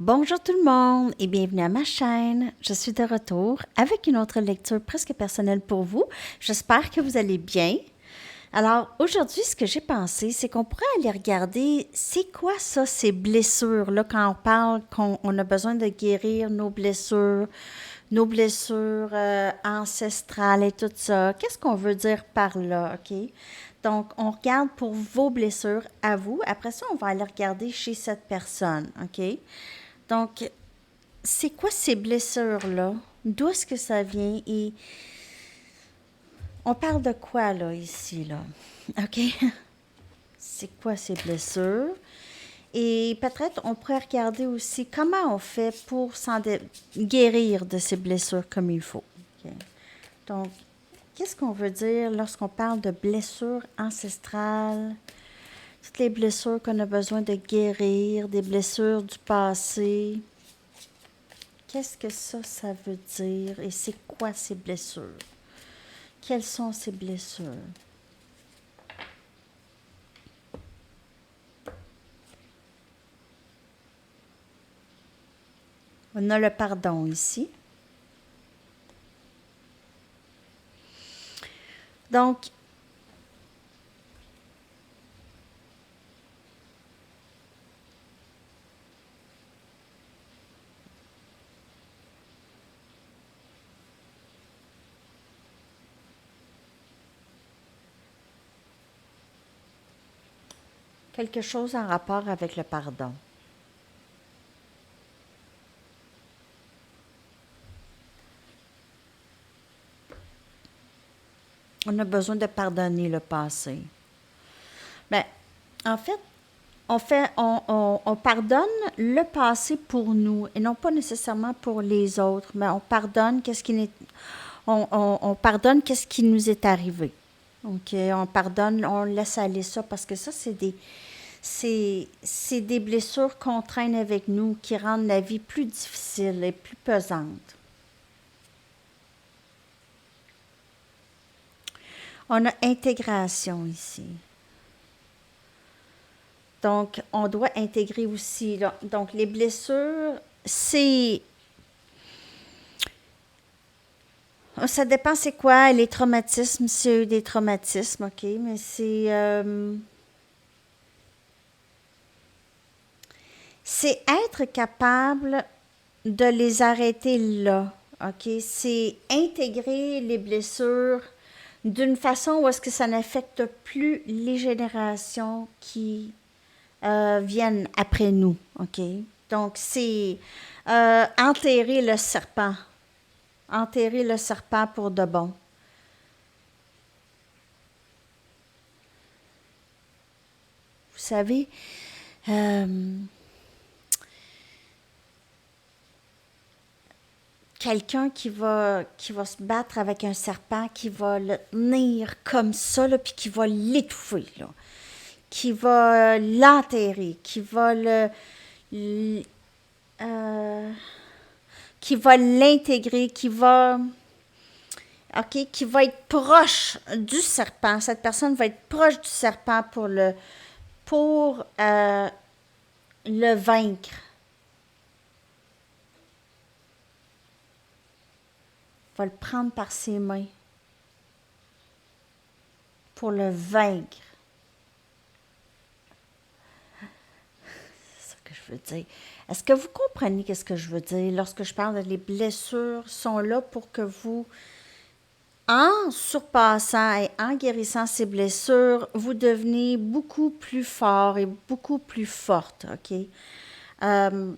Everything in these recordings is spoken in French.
Bonjour tout le monde et bienvenue à ma chaîne. Je suis de retour avec une autre lecture presque personnelle pour vous. J'espère que vous allez bien. Alors aujourd'hui, ce que j'ai pensé, c'est qu'on pourrait aller regarder c'est quoi ça, ces blessures-là, quand on parle qu'on a besoin de guérir nos blessures ancestrales et tout ça. Qu'est-ce qu'on veut dire par là, OK? Donc, on regarde pour vos blessures à vous. Après ça, on va aller regarder chez cette personne, OK? Donc, c'est quoi ces blessures-là? D'où est-ce que ça vient? Et on parle de quoi, là, ici, là? OK? C'est quoi ces blessures? Et peut-être on pourrait regarder aussi comment on fait pour guérir de ces blessures comme il faut. OK? Donc, qu'est-ce qu'on veut dire lorsqu'on parle de blessures ancestrales? Toutes les blessures qu'on a besoin de guérir, des blessures du passé. Qu'est-ce que ça veut dire et c'est quoi ces blessures? Quelles sont ces blessures? On a le pardon ici. Donc, quelque chose en rapport avec le pardon. On a besoin de pardonner le passé. Ben, en fait, on pardonne le passé pour nous et non pas nécessairement pour les autres, mais on pardonne on pardonne qu'est-ce qui nous est arrivé. OK, on pardonne, on laisse aller ça parce que ça, c'est des blessures qu'on traîne avec nous qui rendent la vie plus difficile et plus pesante. On a intégration ici. Donc, on doit intégrer aussi. Là. Donc, les blessures, c'est... Ça dépend c'est quoi. Les traumatismes, c'est des traumatismes, OK? Mais c'est être capable de les arrêter là, OK? C'est intégrer les blessures d'une façon où est-ce que ça n'affecte plus les générations qui viennent après nous, OK? Donc, c'est enterrer le serpent. Enterrer le serpent pour de bon. Vous savez, euh, quelqu'un qui va se battre avec un serpent, qui va le tenir comme ça, là, puis qui va l'étouffer, là, qui va l'enterrer, l- euh, qui va l'intégrer, qui va être proche du serpent. Cette personne va être proche du serpent pour le vaincre. Va le prendre par ses mains pour le vaincre. C'est ça que je veux dire. Est-ce que vous comprenez ce que je veux dire lorsque je parle de les blessures sont là pour que vous, en surpassant et en guérissant ces blessures, vous devenez beaucoup plus fort et beaucoup plus forte, OK? Euh,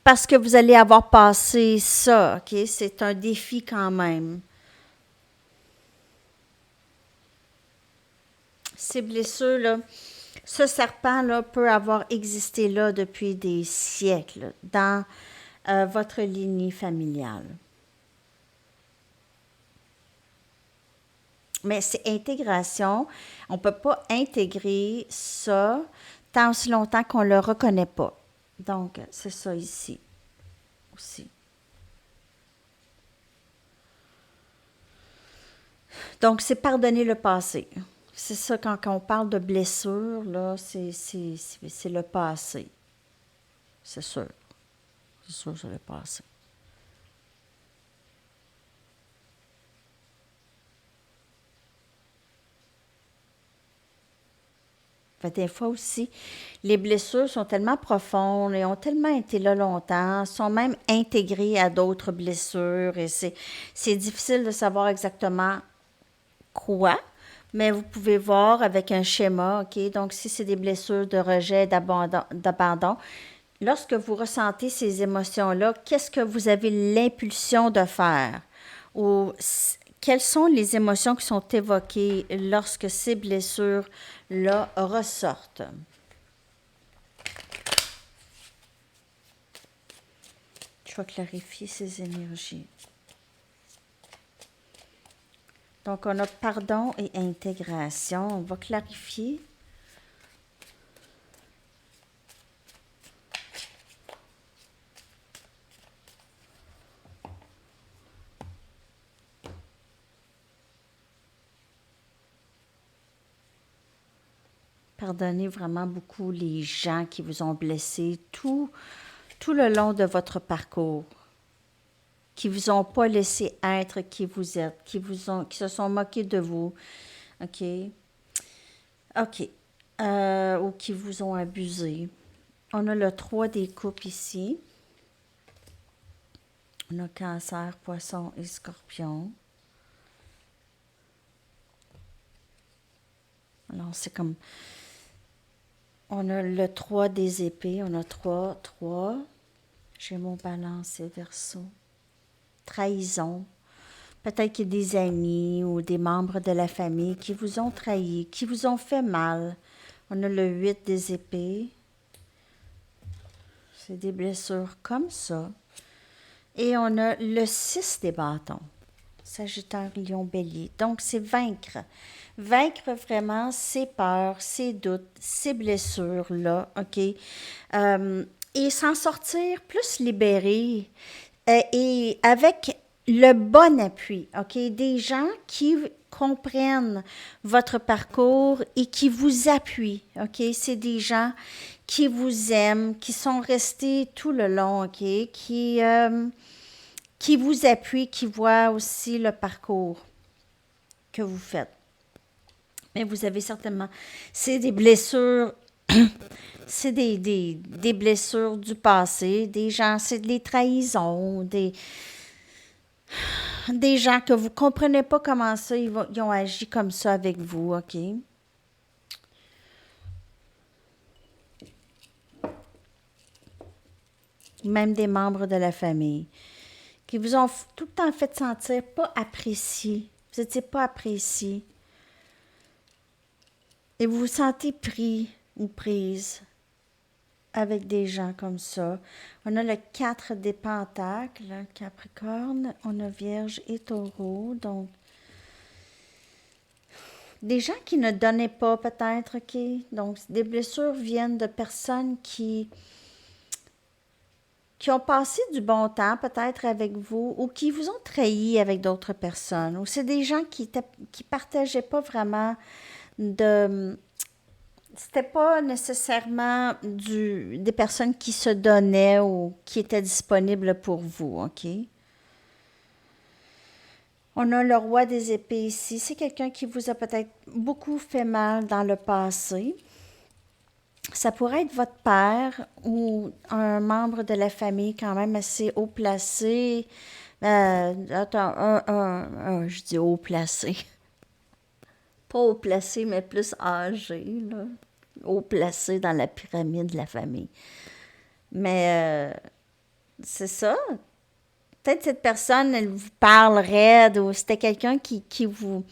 parce que vous allez avoir passé ça, OK? C'est un défi quand même. Ces blessures-là, ce serpent-là peut avoir existé là depuis des siècles dans votre lignée familiale. Mais c'est intégration. On ne peut pas intégrer ça tant aussi longtemps qu'on ne le reconnaît pas. Donc, c'est ça ici aussi. Donc, c'est pardonner le passé. C'est ça, quand on parle de blessure, là, c'est le passé. c'est sûr. C'est sûr que ça va passer. Des fois aussi, les blessures sont tellement profondes et ont tellement été là longtemps, sont même intégrées à d'autres blessures et c'est difficile de savoir exactement quoi, mais vous pouvez voir avec un schéma, OK? Donc, si c'est des blessures de rejet, d'abandon, lorsque vous ressentez ces émotions-là, qu'est-ce que vous avez l'impulsion de faire? Ou quelles sont les émotions qui sont évoquées lorsque ces blessures-là ressortent? Je vais clarifier ces énergies. Donc, on a pardon et intégration. On va clarifier. Pardonnez vraiment beaucoup les gens qui vous ont blessé tout le long de votre parcours, qui vous ont pas laissé être qui vous êtes, qui se sont moqués de vous, OK? OK. Ou qui vous ont abusé. On a le 3 des coupes ici. On a Cancer, Poisson et Scorpion. Alors, c'est comme... On a le 3 des épées. On a 3. Gémeaux, Balance et Verseau. Trahison. Peut-être qu'il y a des amis ou des membres de la famille qui vous ont trahi, qui vous ont fait mal. On a le 8 des épées. C'est des blessures comme ça. Et on a le 6 des bâtons. Sagittaire, Lion, Bélier. Donc, c'est vaincre. Vaincre vraiment ces peurs, ces doutes, ces blessures-là, OK? Et s'en sortir plus libéré et avec le bon appui, OK? Des gens qui comprennent votre parcours et qui vous appuient, OK? C'est des gens qui vous aiment, qui sont restés tout le long, OK? Qui vous appuient, qui voient aussi le parcours que vous faites. Mais vous avez certainement... C'est des blessures... c'est des blessures du passé, des gens, c'est des trahisons, des gens que vous ne comprenez pas comment ça, ils ont agi comme ça avec vous, OK? Même des membres de la famille qui vous ont tout le temps fait sentir pas apprécié. Vous n'étiez pas apprécié. Et vous vous sentez pris ou prise avec des gens comme ça. On a le 4 des pentacles, Capricorne, on a Vierge et Taureau, donc des gens qui ne donnaient pas peut-être, OK? Donc, des blessures viennent de personnes qui ont passé du bon temps peut-être avec vous ou qui vous ont trahi avec d'autres personnes. Ou c'est des gens qui partageaient pas vraiment de... C'était pas nécessairement des personnes qui se donnaient ou qui étaient disponibles pour vous, OK? On a le roi des épées ici. C'est quelqu'un qui vous a peut-être beaucoup fait mal dans le passé. Ça pourrait être votre père ou un membre de la famille quand même assez haut placé. Je dis haut placé. Pas haut placé, mais plus âgé, là. Haut placé dans la pyramide de la famille. Mais c'est ça. Peut-être cette personne, elle vous parle raide ou c'était quelqu'un qui vous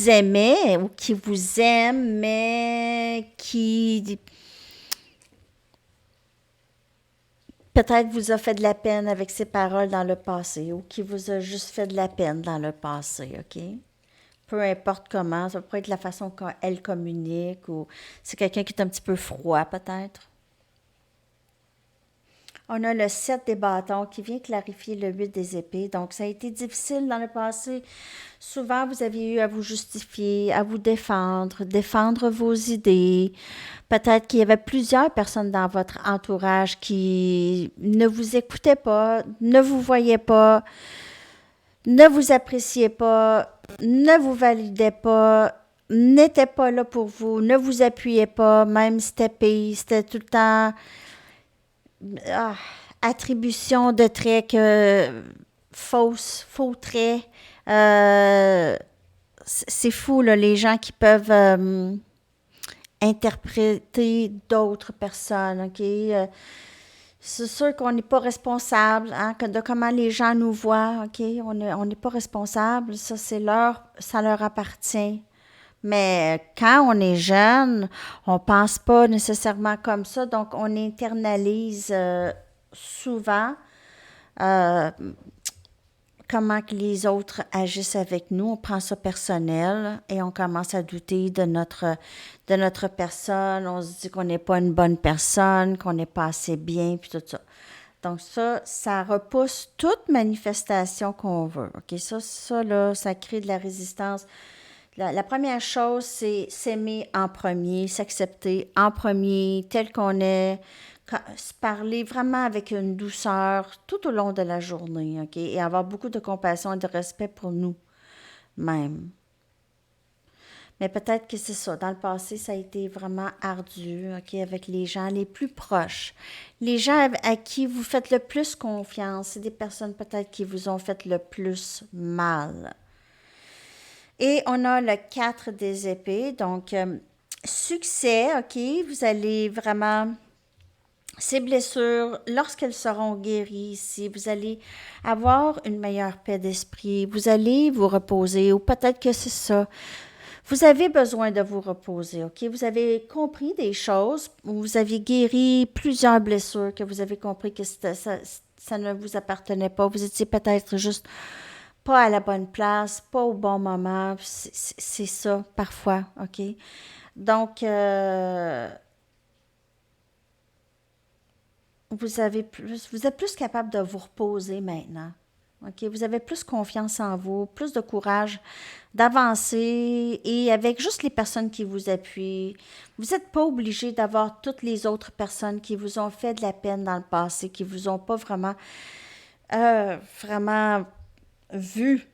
aimait ou qui vous aime, mais qui peut-être vous a fait de la peine avec ses paroles dans le passé ou qui vous a juste fait de la peine dans le passé, OK? Peu importe comment, ça peut être la façon qu'elle communique ou c'est quelqu'un qui est un petit peu froid peut-être. On a le 7 des bâtons qui vient clarifier le 8 des épées. Donc, ça a été difficile dans le passé. Souvent, vous aviez eu à vous justifier, à vous défendre, défendre vos idées. Peut-être qu'il y avait plusieurs personnes dans votre entourage qui ne vous écoutaient pas, ne vous voyaient pas, ne vous appréciaient pas, ne vous validaient pas, n'étaient pas là pour vous, ne vous appuyaient pas, même si c'était pire, c'était tout le temps ah, attribution de traits faux traits. Euh, c'est fou, là, les gens qui peuvent interpréter d'autres personnes, OK? C'est sûr qu'on n'est pas responsable hein, de comment les gens nous voient, OK? On n'est pas responsable, ça, ça leur appartient. Mais quand on est jeune, on pense pas nécessairement comme ça, donc on internalise souvent euh, comment que les autres agissent avec nous. On prend ça personnel et on commence à douter de notre personne. On se dit qu'on n'est pas une bonne personne, qu'on n'est pas assez bien, puis tout ça. Donc ça repousse toute manifestation qu'on veut. OK? Ça là, ça crée de la résistance. La première chose, c'est s'aimer en premier, s'accepter en premier, tel qu'on est, se parler vraiment avec une douceur tout au long de la journée, OK? Et avoir beaucoup de compassion et de respect pour nous-mêmes. Mais peut-être que c'est ça. Dans le passé, ça a été vraiment ardu, OK, avec les gens les plus proches. Les gens à qui vous faites le plus confiance, c'est des personnes peut-être qui vous ont fait le plus mal. Et on a le 4 des épées, donc succès, OK, vous allez vraiment, ces blessures, lorsqu'elles seront guéries ici, vous allez avoir une meilleure paix d'esprit, vous allez vous reposer, ou peut-être que c'est ça. Vous avez besoin de vous reposer, OK? Vous avez compris des choses, vous avez guéri plusieurs blessures, que vous avez compris que ça ne vous appartenait pas. Vous étiez peut-être juste pas à la bonne place, pas au bon moment. C'est ça, parfois, OK? Donc, vous êtes plus capable de vous reposer maintenant. OK? Vous avez plus confiance en vous, plus de courage d'avancer et avec juste les personnes qui vous appuient. Vous n'êtes pas obligé d'avoir toutes les autres personnes qui vous ont fait de la peine dans le passé, qui vous ont pas vraiment vu.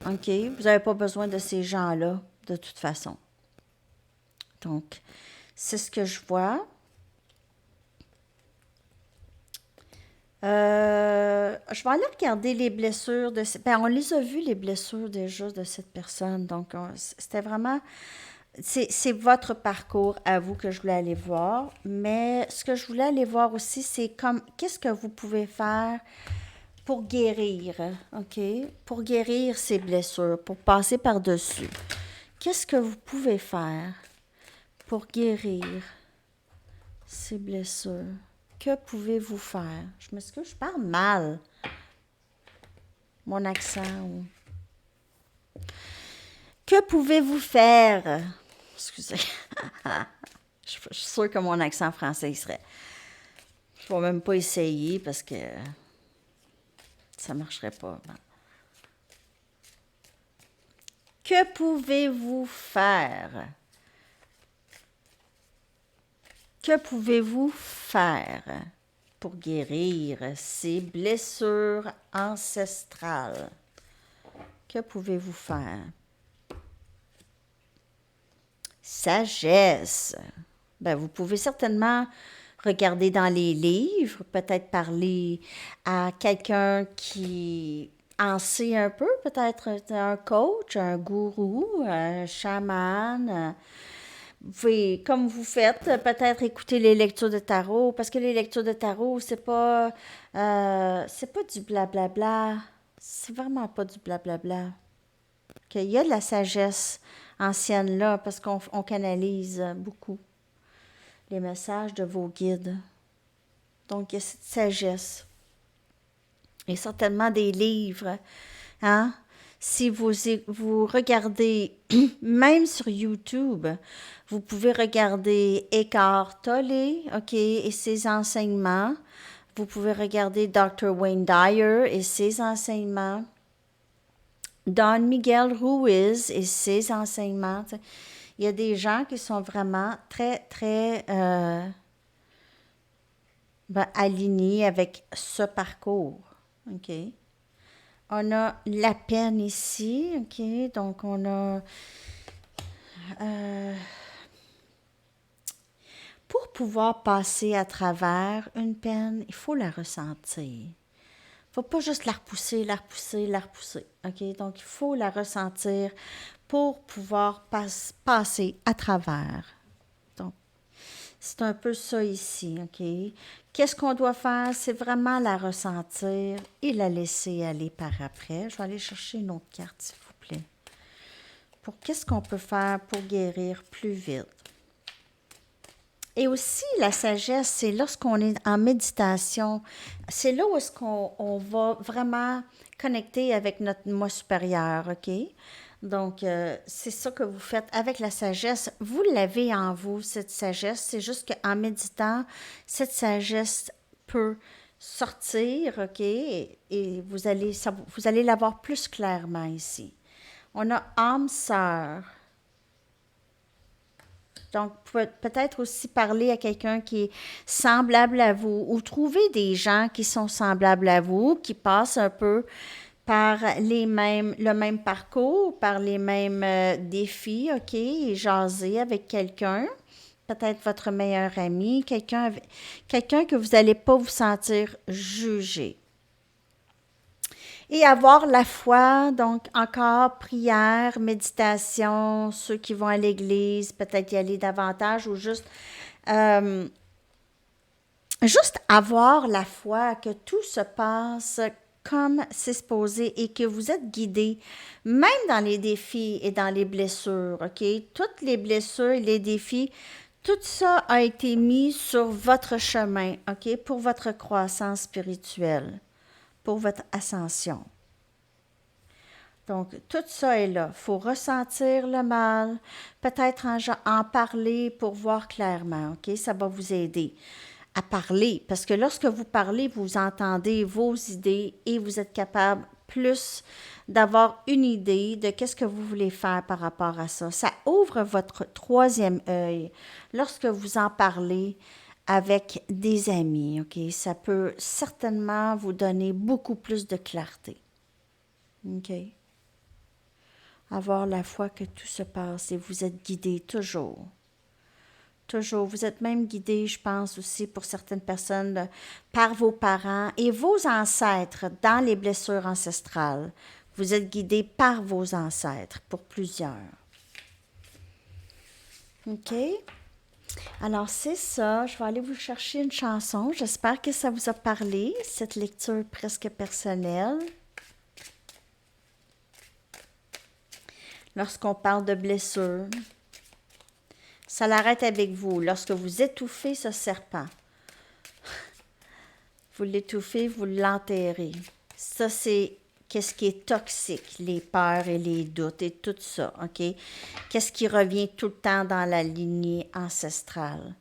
OK? Vous n'avez pas besoin de ces gens-là, de toute façon. Donc, c'est ce que je vois. Je vais aller regarder les blessures de... Ben, on les a vues, les blessures déjà de cette personne. Donc, c'était vraiment... C'est votre parcours à vous que je voulais aller voir. Mais ce que je voulais aller voir aussi, c'est comme... Qu'est-ce que vous pouvez faire pour guérir, OK? Pour guérir ces blessures, pour passer par-dessus. Qu'est-ce que vous pouvez faire pour guérir ces blessures? Que pouvez-vous faire? Je m'excuse, je parle mal. Mon accent. Que pouvez-vous faire? Excusez. Je suis sûre que mon accent français il serait. Je ne vais même pas essayer parce que ça ne marcherait pas. Que pouvez-vous faire? Que pouvez-vous faire pour guérir ces blessures ancestrales? Que pouvez-vous faire? Sagesse. Ben, vous pouvez certainement regarder dans les livres, peut-être parler à quelqu'un qui en sait un peu, peut-être un coach, un gourou, un chaman. Vous pouvez, comme vous faites, peut-être écouter les lectures de tarot, parce que les lectures de tarot, c'est pas du blablabla. C'est vraiment pas du blablabla. Il y a de la sagesse ancienne là, parce qu'on canalise beaucoup les messages de vos guides. Donc, il y a cette sagesse. Et certainement des livres, hein? Si vous regardez, même sur YouTube, vous pouvez regarder Eckhart Tolle, OK, et ses enseignements. Vous pouvez regarder Dr. Wayne Dyer et ses enseignements. Don Miguel Ruiz et ses enseignements. T'sais. Il y a des gens qui sont vraiment très, très alignés avec ce parcours. OK? On a la peine ici. OK? Donc, on a... pour pouvoir passer à travers une peine, il faut la ressentir. Il ne faut pas juste la repousser, la repousser, la repousser. OK? Donc, il faut la ressentir pour pouvoir passer à travers. Donc, c'est un peu ça ici. OK? Qu'est-ce qu'on doit faire? C'est vraiment la ressentir et la laisser aller par après. Je vais aller chercher une autre carte, s'il vous plaît. Pour qu'est-ce qu'on peut faire pour guérir plus vite? Et aussi, la sagesse, c'est lorsqu'on est en méditation, c'est là où est-ce qu'on va vraiment connecter avec notre moi supérieur, OK? Donc, c'est ça que vous faites avec la sagesse. Vous l'avez en vous, cette sagesse. C'est juste qu'en méditant, cette sagesse peut sortir, OK? Et vous allez l'avoir plus clairement ici. On a âme sœur. Donc, peut-être aussi parler à quelqu'un qui est semblable à vous ou trouver des gens qui sont semblables à vous, qui passent un peu par le même parcours, par les mêmes défis, OK, et jaser avec quelqu'un, peut-être votre meilleur ami, quelqu'un que vous n'allez pas vous sentir jugé. Et avoir la foi, donc encore prière, méditation, ceux qui vont à l'église, peut-être y aller davantage ou euh, juste avoir la foi que tout se passe comme c'est supposé et que vous êtes guidé, même dans les défis et dans les blessures, OK? Toutes les blessures et les défis, tout ça a été mis sur votre chemin, OK? Pour votre croissance spirituelle, pour votre ascension. Donc, tout ça est là. Il faut ressentir le mal, peut-être en parler pour voir clairement, OK? Ça va vous aider à parler, parce que lorsque vous parlez, vous entendez vos idées et vous êtes capable plus d'avoir une idée de qu'est-ce que vous voulez faire par rapport à ça. Ça ouvre votre troisième œil lorsque vous en parlez avec des amis, OK? Ça peut certainement vous donner beaucoup plus de clarté, OK? Avoir la foi que tout se passe et vous êtes guidé toujours. Toujours. Vous êtes même guidé, je pense aussi pour certaines personnes, par vos parents et vos ancêtres dans les blessures ancestrales. Vous êtes guidé par vos ancêtres pour plusieurs. OK? Alors, c'est ça. Je vais aller vous chercher une chanson. J'espère que ça vous a parlé, cette lecture presque personnelle. Lorsqu'on parle de blessures, ça l'arrête avec vous. Lorsque vous étouffez ce serpent, vous l'étouffez, vous l'enterrez. Ça, c'est qu'est-ce qui est toxique, les peurs et les doutes et tout ça, OK? Qu'est-ce qui revient tout le temps dans la lignée ancestrale?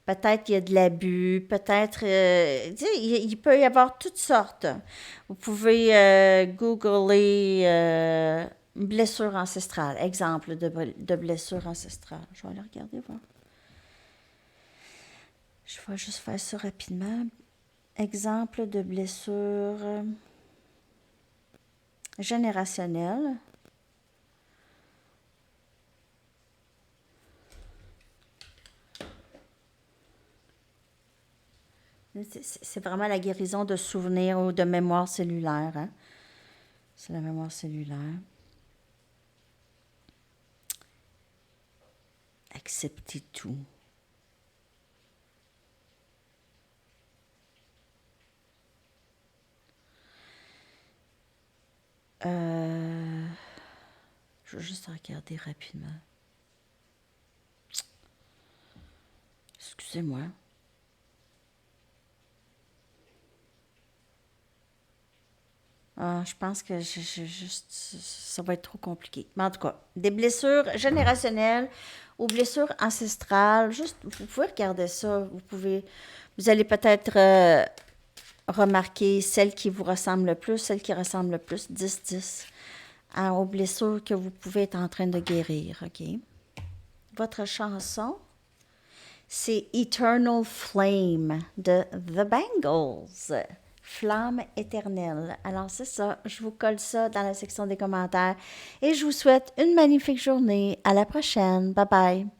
Peut-être qu'il y a de l'abus, peut-être, il peut y avoir toutes sortes. Vous pouvez googler blessure ancestrale, exemple de blessure ancestrale. Je vais aller regarder, voir. Je vais juste faire ça rapidement. Exemple de blessure générationnelle. C'est vraiment la guérison de souvenirs ou de mémoire cellulaire. Hein? C'est la mémoire cellulaire. Accepter tout. Je vais juste regarder rapidement. Excusez-moi. Je pense que ça va être trop compliqué. Mais en tout cas, des blessures générationnelles ou blessures ancestrales, juste, vous pouvez regarder ça. Vous allez peut-être remarquer celle qui vous ressemble le plus, celle qui ressemble le plus, 10-10, aux blessures que vous pouvez être en train de guérir, OK? Votre chanson, c'est Eternal Flame de The Bangles. Flamme éternelle. Alors, c'est ça. Je vous colle ça dans la section des commentaires et je vous souhaite une magnifique journée. À la prochaine. Bye bye.